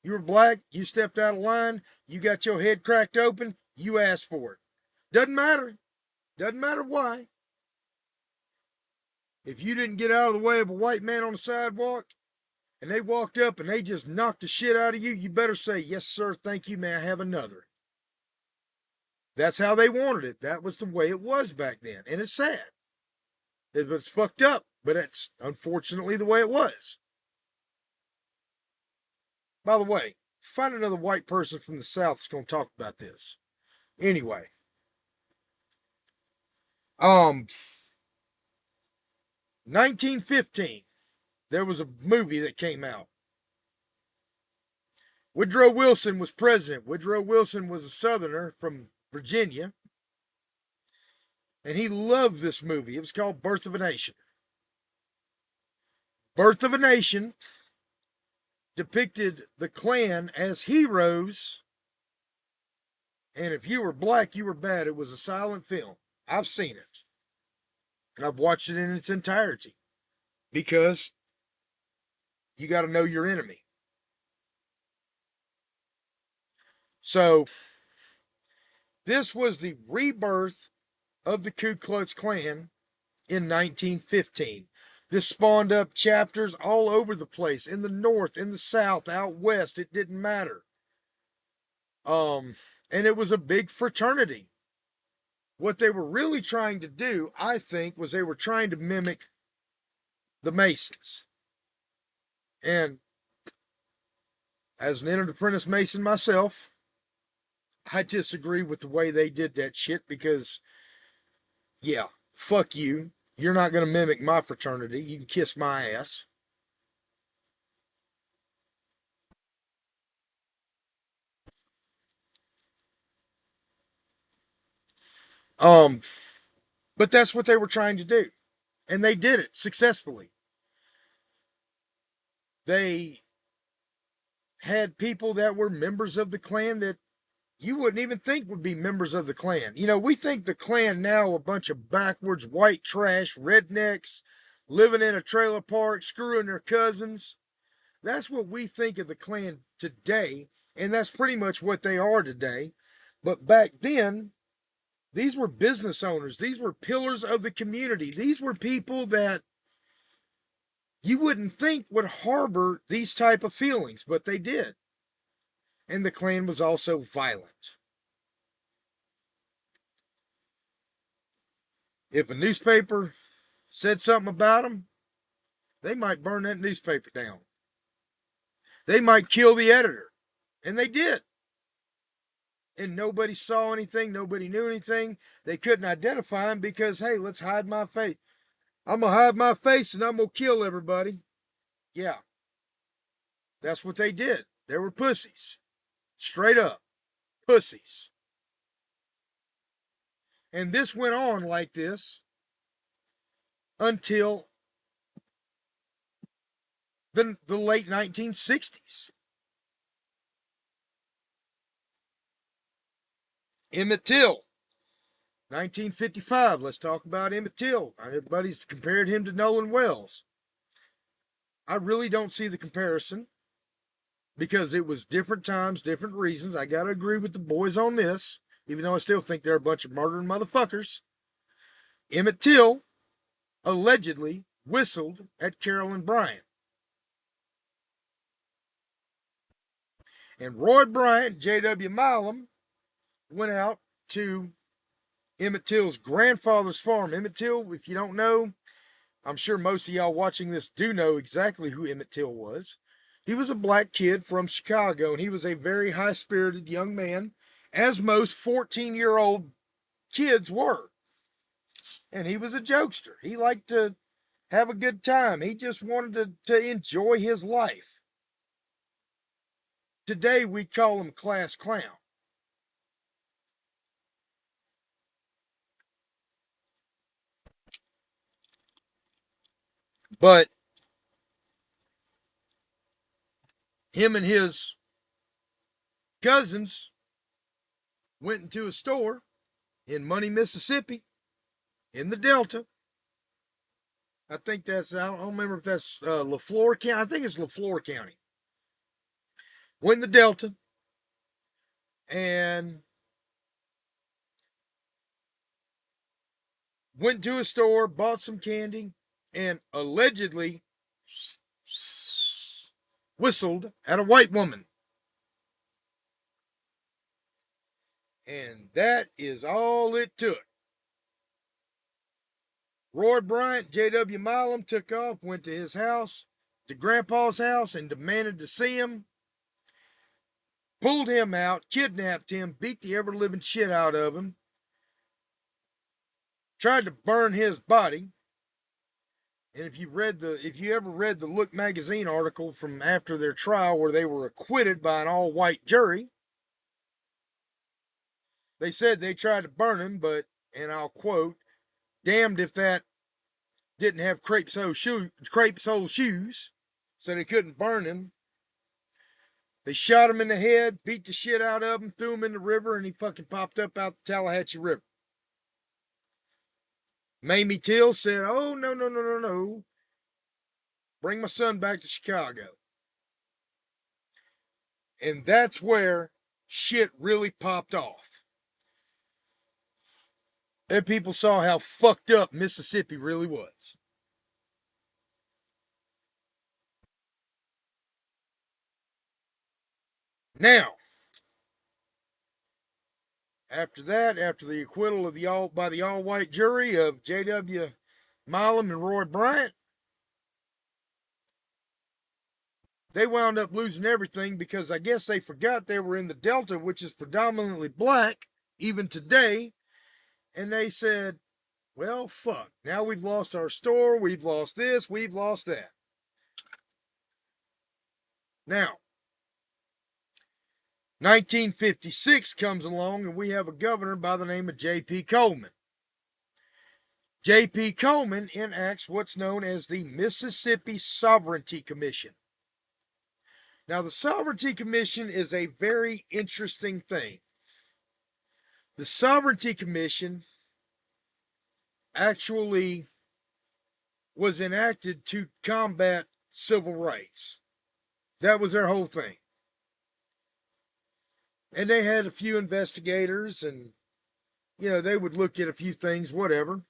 You were black, you stepped out of line, you got your head cracked open, you asked for it. Doesn't matter. Doesn't matter why. If you didn't get out of the way of a white man on the sidewalk and they walked up and they just knocked the shit out of you, you better say, yes, sir, thank you, may I have another? That's how they wanted it. That was the way it was back then. And it's sad. It was fucked up, but it's unfortunately the way it was. By the way, find another white person from the South that's going to talk about this. Anyway, um, 1915, there was a movie that came out. Woodrow Wilson was president. Woodrow Wilson was a Southerner from Virginia, and he loved this movie. It was called Birth of a Nation. Birth of a Nation depicted the Klan as heroes, and if you were black, you were bad. It was a silent film. I've seen it. I've watched it in its entirety because you got to know your enemy. So, this was the rebirth of the Ku Klux Klan in 1915. This spawned up chapters all over the place, in the North, in the South, out West. It didn't matter. And it was a big fraternity. What they were really trying to do, I think, was they were trying to mimic the Masons. And as an entered apprentice Mason myself, I disagree with the way they did that shit because, yeah, fuck you. You're not going to mimic my fraternity. You can kiss my ass. Um, but that's what they were trying to do, and they did it successfully. They had people that were members of the Klan that you wouldn't even think would be members of the Klan. You know, we think the Klan now a bunch of backwards white trash rednecks living in a trailer park, screwing their cousins. That's what we think of the Klan today, and that's pretty much what they are today. But back then, these were business owners. These were pillars of the community. These were people that you wouldn't think would harbor these type of feelings, but they did. And the Klan was also violent. If a newspaper said something about them, they might burn that newspaper down. They might kill the editor. And they did. And nobody saw anything. Nobody knew anything. They couldn't identify him because, hey, let's hide my face. I'm going to hide my face and I'm going to kill everybody. Yeah, that's what they did. They were pussies. Straight up. Pussies. And this went on like this until the late 1960s. Emmett Till, 1955. Let's talk about Emmett Till. Everybody's compared him to Nolan Wells. I really don't see the comparison because it was different times, different reasons. I got to agree with the boys on this, even though I still think they're a bunch of murdering motherfuckers. Emmett Till allegedly whistled at Carolyn Bryant. And Roy Bryant, J.W. Milam, went out to Emmett Till's grandfather's farm. Emmett Till, if you don't know, I'm sure most of y'all watching this do know exactly who Emmett Till was. He was a black kid from Chicago, and he was a very high spirited young man, as most 14-year-old kids were. And he was a jokester. He liked to have a good time. He just wanted to enjoy his life. Today, we call him class clown. But him and his cousins went into a store in Money, Mississippi, in the Delta. I think that's, I don't remember if that's LaFleur County. I think it's LaFleur County. Went in the Delta and went to a store, bought some candy, and allegedly whistled at a white woman. And that is all it took. Roy Bryant, J.W. Milam took off, went to his house, to Grandpa's house, and demanded to see him. Pulled him out, kidnapped him, beat the ever living shit out of him, tried to burn his body. And if you ever read the Look magazine article from after their trial where they were acquitted by an all white jury, they said they tried to burn him, but, and I'll quote, damned if that didn't have crepe sole shoes, so they couldn't burn him. They shot him in the head, beat the shit out of him, threw him in the river, and he fucking popped up out the Tallahatchie River. Mamie Till said, oh, no, no, no, no, no. Bring my son back to Chicago. And that's where shit really popped off. And people saw how fucked up Mississippi really was. Now, after that, after the acquittal of by the all-white jury of J.W. Milam and Roy Bryant, they wound up losing everything because I guess they forgot they were in the Delta, which is predominantly black, even today. And they said, well, fuck. Now we've lost our store, we've lost this, we've lost that. Now, 1956 comes along, and we have a governor by the name of J.P. Coleman. J.P. Coleman enacts what's known as the Mississippi Sovereignty Commission. Now, the Sovereignty Commission is a very interesting thing. The Sovereignty Commission actually was enacted to combat civil rights. That was their whole thing. And they had a few investigators, and, they would look at a few things, whatever.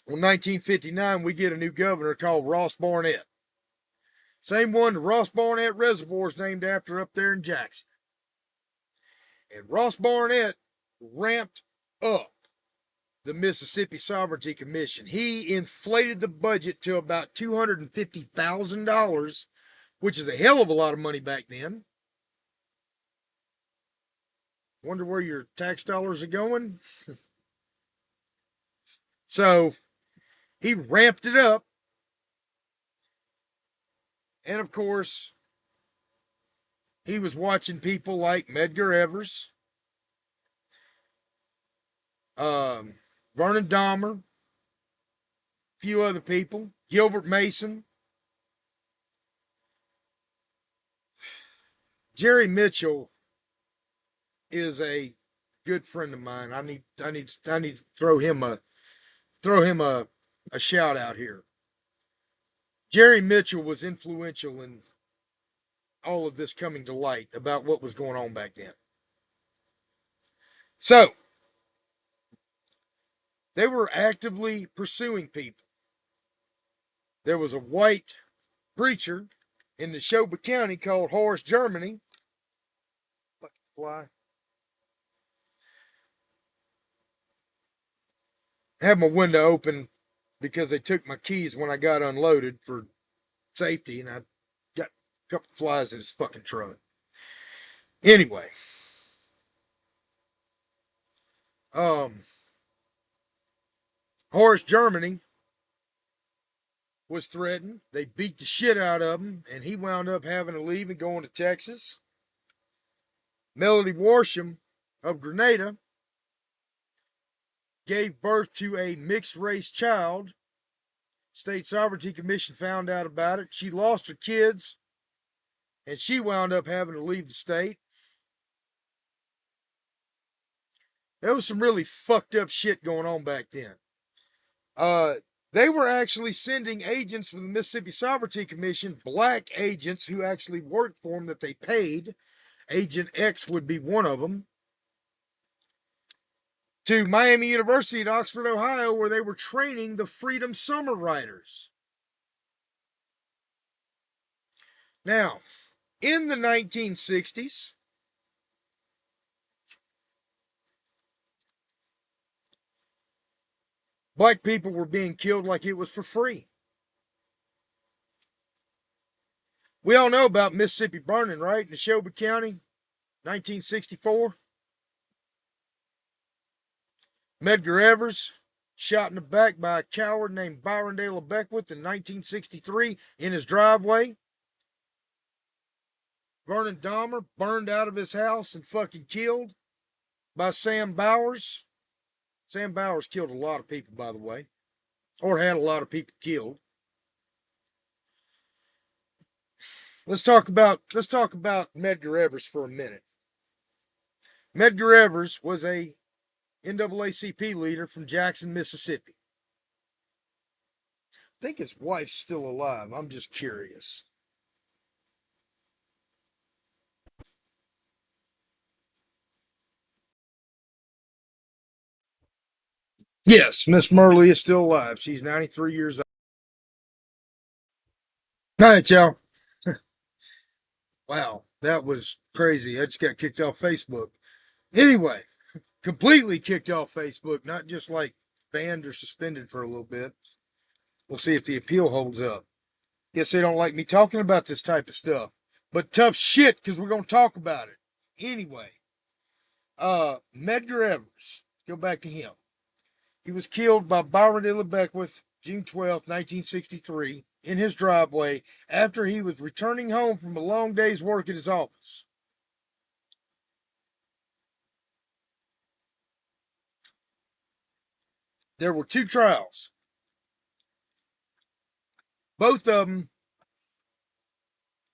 Well, 1959, we get a new governor called Ross Barnett. Same one the Ross Barnett Reservoir is named after up there in Jackson. And Ross Barnett ramped up the Mississippi Sovereignty Commission. He inflated the budget to about $250,000, which is a hell of a lot of money back then. Wonder where your tax dollars are going? So he ramped it up. And of course, he was watching people like Medgar Evers, Vernon Dahmer, a few other people, Gilbert Mason, Jerry Mitchell is a good friend of mine. I need to throw him a shout out here. Jerry Mitchell was influential in all of this coming to light about what was going on back then. So, they were actively pursuing people. There was a white preacher in Neshoba County called Horace Germany. Fucking fly. I had my window open because they took my keys when I got unloaded for safety, and I got a couple flies in his fucking truck. Anyway, Horace Germany was threatened. They beat the shit out of him, and he wound up having to leave and going to Texas. Melody Warsham of Grenada gave birth to a mixed race child. State Sovereignty Commission found out about it. She lost her kids, and she wound up having to leave the state. There was some really fucked up shit going on back then. They were actually sending agents from the Mississippi Sovereignty Commission, black agents who actually worked for them that they paid. Agent X would be one of them, to Miami University in Oxford, Ohio, where they were training the Freedom Summer Riders. Now, in the 1960s, black people were being killed like it was for free. We all know about Mississippi Burning, right? In Neshoba County, 1964. Medgar Evers shot in the back by a coward named Byron De La Beckwith in 1963 in his driveway. Vernon Dahmer burned out of his house and fucking killed by Sam Bowers. Sam Bowers killed a lot of people, by the way, or had a lot of people killed. Let's talk about Medgar Evers for a minute. Medgar Evers was a NAACP leader from Jackson, Mississippi. I think his wife's still alive. I'm just curious. Yes, Miss Murley is still alive. She's 93 years old. All right, y'all. Wow, that was crazy. I just got kicked off Facebook. Anyway, completely kicked off Facebook, not just like banned or suspended for a little bit. We'll see if the appeal holds up. Guess they don't like me talking about this type of stuff. But tough shit, because we're going to talk about it. Anyway, Medgar Evers. Go back to him. He was killed by Byron De La Beckwith, June 12, 1963, in his driveway after he was returning home from a long day's work at his office. there were two trials. Both of them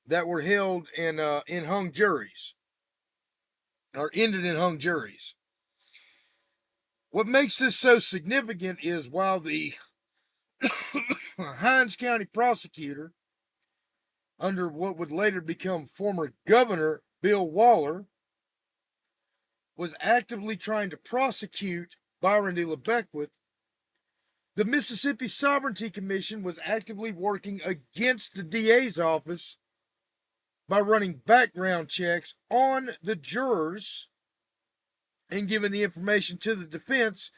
that were held in hung juries, or ended in hung juries. What makes this so significant is while the Hinds County prosecutor, under what would later become former Governor Bill Waller, was actively trying to prosecute Byron de la Beckwith, the Mississippi Sovereignty Commission was actively working against the DA's office by running background checks on the jurors and giving the information to the defense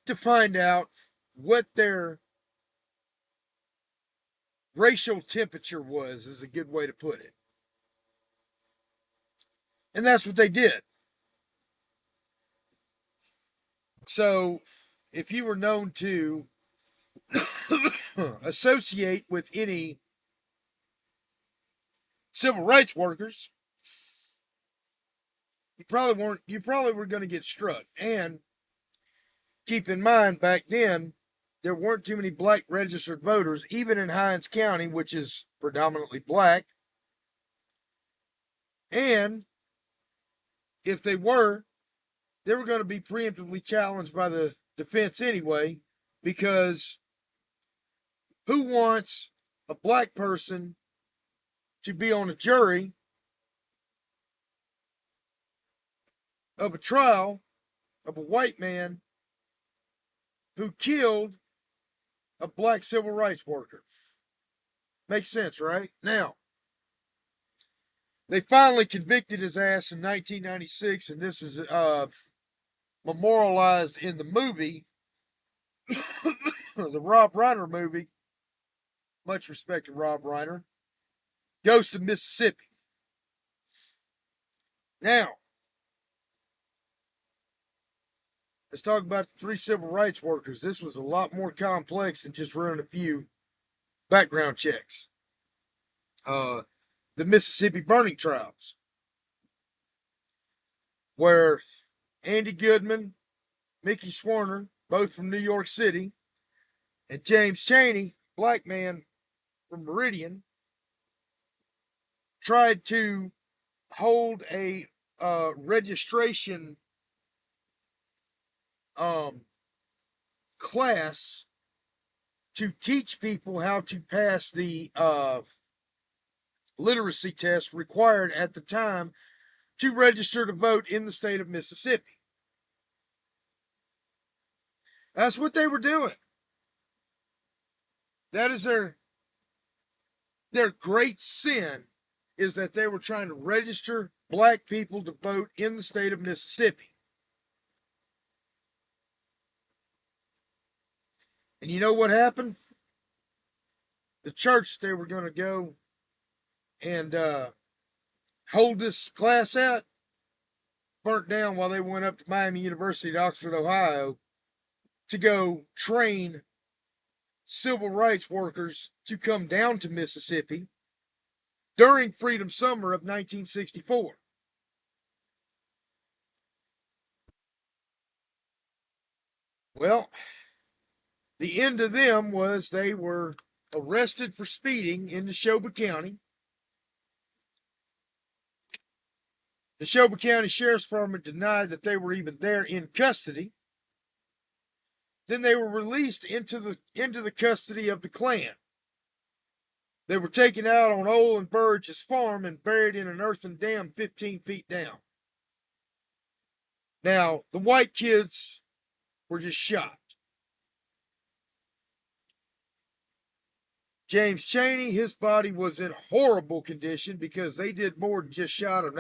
to find out what their racial temperature was, is a good way to put it. And that's what they did. So, if you were known to associate with any civil rights workers, you probably were going to get struck. And keep in mind, back then, there weren't too many black registered voters, even in Hinds County, which is predominantly black. And if they were going to be preemptively challenged by the defense anyway, because who wants a black person to be on a jury of a trial of a white man who killed a black civil rights worker? Makes sense, right? Now, they finally convicted his ass in 1996, and this is memorialized in the movie, the Rob Reiner movie. Much respect to Rob Reiner. Ghost of Mississippi. Now, let's talk about the three civil rights workers. This was a lot more complex than just running a few background checks. The Mississippi burning trials, where Andy Goodman, Mickey Swarner, both from New York City, and James Chaney, black man from Meridian, tried to hold a registration class to teach people how to pass the literacy test required at the time to register to vote in the state of Mississippi. That's what they were doing. That is their great sin, is that they were trying to register black people to vote in the state of Mississippi. And you know what happened? The church they were going to go and hold this class at burnt down while they went up to Miami University at Oxford, Ohio, to go train civil rights workers to come down to Mississippi during Freedom Summer of 1964. Well, the end of them was they were arrested for speeding in Neshoba County. The Neshoba County Sheriff's Department denied that they were even there in custody. Then they were released into the custody of the Klan. They were taken out on Olin Burge's farm and buried in an earthen dam 15 feet down. Now, the white kids were just shot. James Chaney, his body was in horrible condition because they did more than just shot him.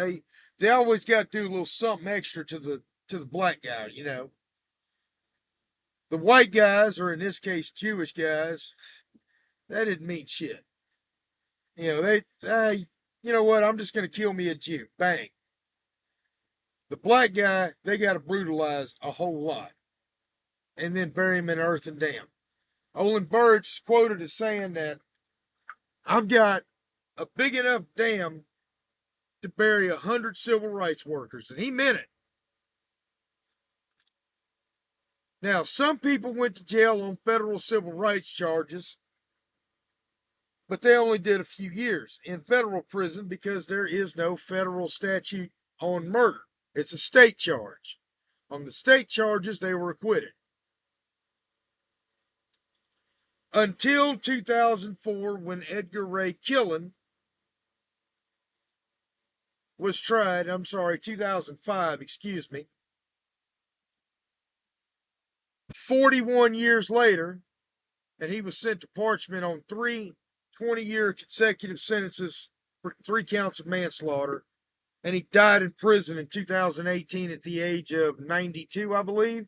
They always got to do a little something extra to the black guy, you know. The white guys, or in this case Jewish guys, that didn't mean shit. You know, you know what, I'm just going to kill me a Jew. Bang. The black guy, they got to brutalize a whole lot and then bury him in earth and dam. Olin Burge is quoted as saying that, I've got a big enough dam to bury 100 civil rights workers. And he meant it. Now, some people went to jail on federal civil rights charges, but they only did a few years in federal prison because there is no federal statute on murder. It's a state charge. On the state charges, they were acquitted. Until 2004, when Edgar Ray Killen was tried, 2005, excuse me. 41 years later, and he was sent to Parchment on 20-year consecutive sentences for 3 counts of manslaughter, and he died in prison in 2018 at the age of 92, I believe.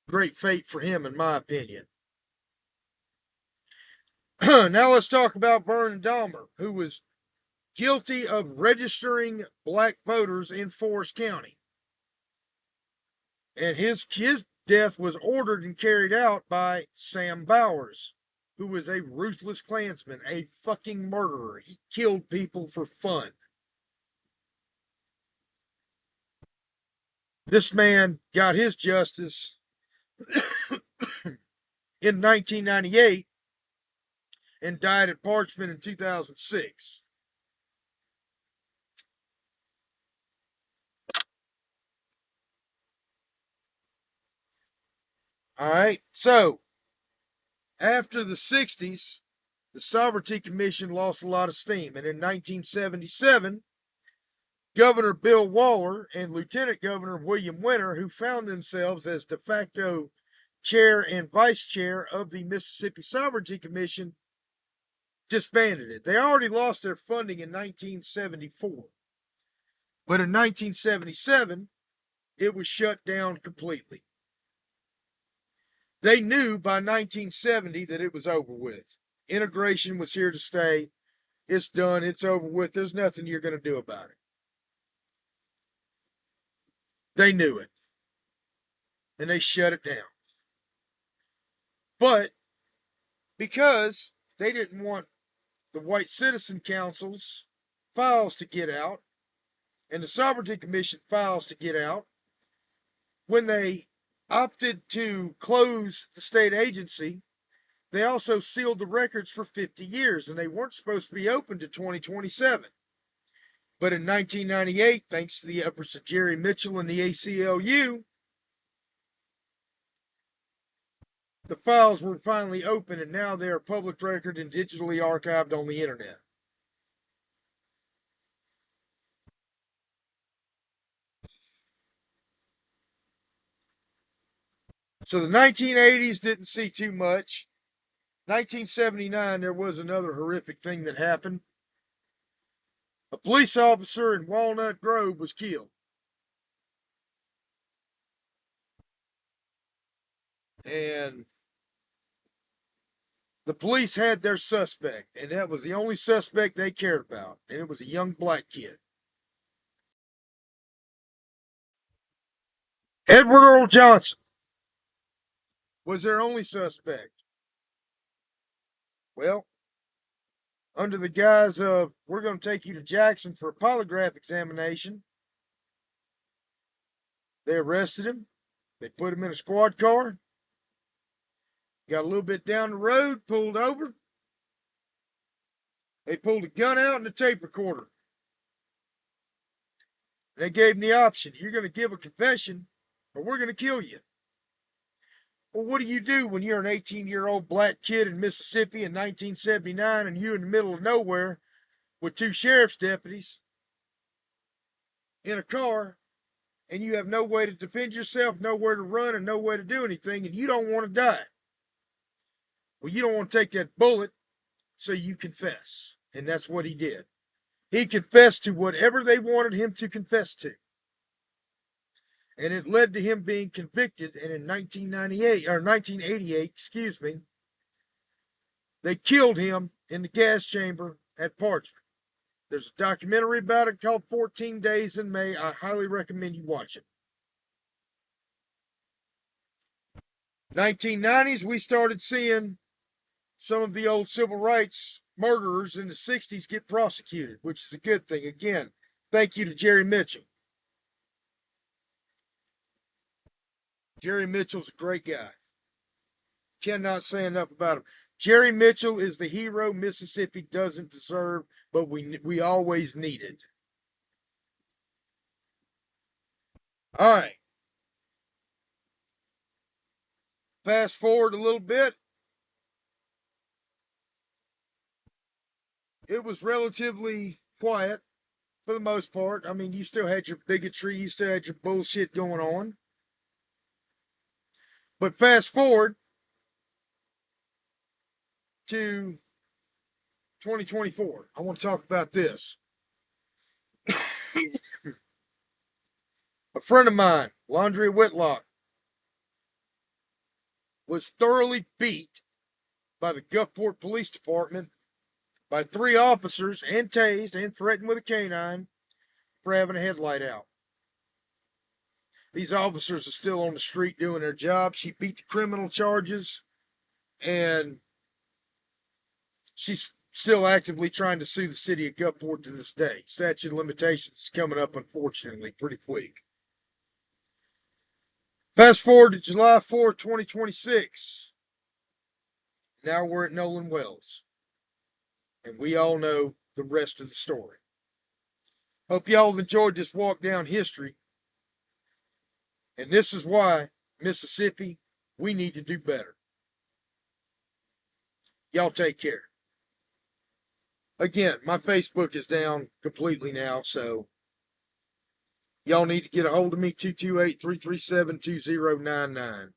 Great fate for him, in my opinion. Now let's talk about Vernon Dahmer, who was guilty of registering black voters in Forest County. And his death was ordered and carried out by Sam Bowers, who was a ruthless Klansman, a fucking murderer. He killed people for fun. This man got his justice in 1998 and died at Parchment in 2006. All right, so after the 60s, the Sovereignty Commission lost a lot of steam, and in 1977, Governor Bill Waller and Lieutenant Governor William Winter, who found themselves as de facto chair and vice chair of the Mississippi Sovereignty Commission, disbanded it. They already lost their funding in 1974. But in 1977, it was shut down completely. They knew by 1970 that it was over with. Integration was here to stay. It's done. It's over with. There's nothing you're going to do about it. They knew it. And they shut it down. But because they didn't want the White Citizen Council's files to get out and the Sovereignty Commission files to get out, when they opted to close the state agency, they also sealed the records for 50 years, and they weren't supposed to be open to 2027. But in 1998, thanks to the efforts of Jerry Mitchell and the ACLU, the files were finally open, and now they are public record and digitally archived on the internet. So the 1980s didn't see too much. 1979, there was another horrific thing that happened. A police officer in Walnut Grove was killed. And the police had their suspect, and that was the only suspect they cared about, and it was a young black kid. Edward Earl Johnson was their only suspect. Well, under the guise of, we're going to take you to Jackson for a polygraph examination, they arrested him. They put him in a squad car, got a little bit down the road, pulled over. They pulled a gun out and a tape recorder. They gave him the option, you're going to give a confession or we're going to kill you. Well, what do you do when you're an 18-year-old black kid in Mississippi in 1979 and you're in the middle of nowhere with 2 sheriff's deputies in a car, and you have no way to defend yourself, nowhere to run, and no way to do anything, and you don't want to die? Well, you don't want to take that bullet, so you confess. And that's what he did. He confessed to whatever they wanted him to confess to. And it led to him being convicted, and in 1988, excuse me, they killed him in the gas chamber at Parchment. There's a documentary about it called 14 Days in May. I highly recommend you watch it. 1990s, we started seeing some of the old civil rights murderers in the 60s get prosecuted, which is a good thing. Again, thank you to Jerry Mitchell. Jerry Mitchell's a great guy. Cannot say enough about him. Jerry Mitchell is the hero Mississippi doesn't deserve, but we always needed. All right. Fast forward a little bit. It was relatively quiet for the most part. I mean, you still had your bigotry, you still had your bullshit going on. But fast forward to 2024. I want to talk about this. A friend of mine, Laundry Whitlock, was thoroughly beat by the Gulfport Police Department by 3 officers and tased and threatened with a canine for having a headlight out. These officers are still on the street doing their job. She beat the criminal charges, and she's still actively trying to sue the city of Gulfport to this day. Statute of limitations is coming up, unfortunately, pretty quick. Fast forward to July 4th, 2026. Now we're at Nolan Wells. And we all know the rest of the story. Hope y'all have enjoyed this walk down history. And this is why, Mississippi, we need to do better. Y'all take care. Again, my Facebook is down completely now, so y'all need to get a hold of me, 228-337-2099.